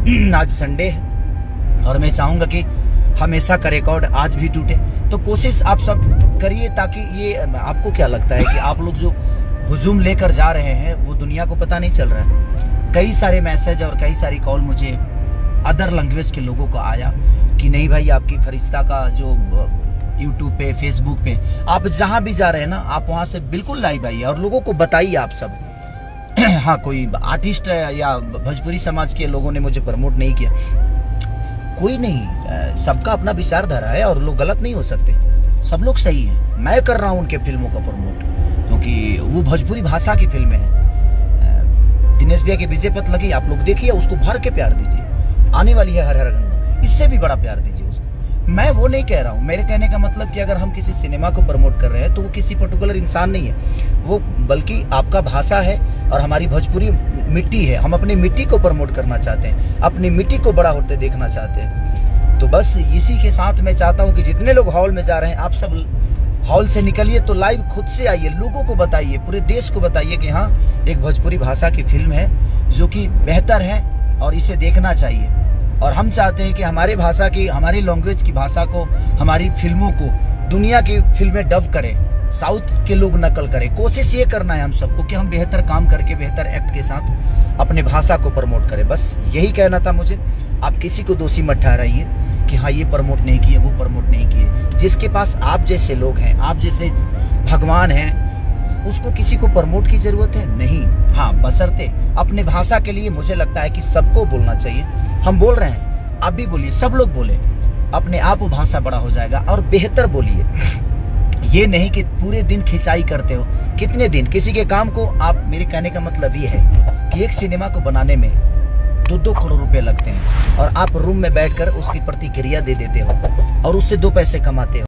आज संडे है और मैं चाहूंगा कि हमेशा का रिकॉर्ड आज भी टूटे। तो कोशिश आप सब करिए ताकि ये, आपको क्या लगता है कि आप लोग जो हुजूम लेकर जा रहे हैं वो दुनिया को पता नहीं चल रहा है। कई सारे मैसेज और कई सारी कॉल मुझे अदर लैंग्वेज के लोगों को आया कि नहीं भाई, आपकी फरिश्ता का जो यूट्यूब पे, फेसबुक पे, आप जहां भी जा रहे हैं ना, आप वहां से बिल्कुल लाइव आइए और लोगों को बताइए आप सब। हाँ, कोई आर्टिस्ट या भोजपुरी समाज के लोगों ने मुझे प्रमोट नहीं किया, कोई नहीं, सबका अपना विचारधारा है और लोग गलत नहीं हो सकते, सब लोग सही हैं। मैं कर रहा हूँ उनके फिल्मों का प्रमोट क्योंकि वो भोजपुरी भाषा की फिल्में हैं। दिनेश भैया की विजय पथ लगी, आप लोग देखिए, उसको भर के प्यार दीजिए। आने वाली है हर हर गंगा, इससे भी बड़ा प्यार दीजिए उसको। मैं वो नहीं कह रहा हूँ, मेरे कहने का मतलब कि अगर हम किसी सिनेमा को प्रमोट कर रहे हैं तो वो किसी पर्टिकुलर इंसान नहीं है, वो बल्कि आपका भाषा है और हमारी भोजपुरी मिट्टी है। हम अपनी मिट्टी को प्रमोट करना चाहते हैं, अपनी मिट्टी को बड़ा होते देखना चाहते हैं। तो बस इसी के साथ मैं चाहता हूँ कि जितने लोग हॉल में जा रहे हैं, आप सब हॉल से निकलिए तो लाइव खुद से आइए, लोगों को बताइए, पूरे देश को बताइए कि हाँ, एक भोजपुरी भाषा की फिल्म है जो कि बेहतर है और इसे देखना चाहिए। और हम चाहते हैं कि हमारे भाषा की, हमारी लैंग्वेज की भाषा को, हमारी फिल्मों को दुनिया की फिल्में डब करें, साउथ के लोग नकल करें। कोशिश ये करना है हम सबको कि हम बेहतर काम करके, बेहतर एक्ट के साथ अपने भाषा को प्रमोट करें। बस यही कहना था मुझे। आप किसी को दोषी मत ठहराइए कि हाँ, ये प्रमोट नहीं किए, वो प्रमोट नहीं किए। जिसके पास आप जैसे लोग हैं, आप जैसे भगवान हैं, उसको किसी को प्रमोट की जरूरत है नहीं। हाँ, बशर्ते अपने भाषा के लिए मुझे लगता है कि सबको बोलना चाहिए। हम बोल रहे हैं, आप भी बोलिए, सब लोग बोले, अपने आप भाषा बड़ा हो जाएगा। और बेहतर बोलिए, ये नहीं कि पूरे दिन खिंचाई करते हो। कितने दिन किसी के काम को आप, मेरे कहने का मतलब ये है कि एक सिनेमा को बनाने में 2-2 करोड़ रुपए लगते हैं और आप रूम में बैठकर उसकी प्रतिक्रिया दे देते हो और उससे 2 पैसे कमाते हो।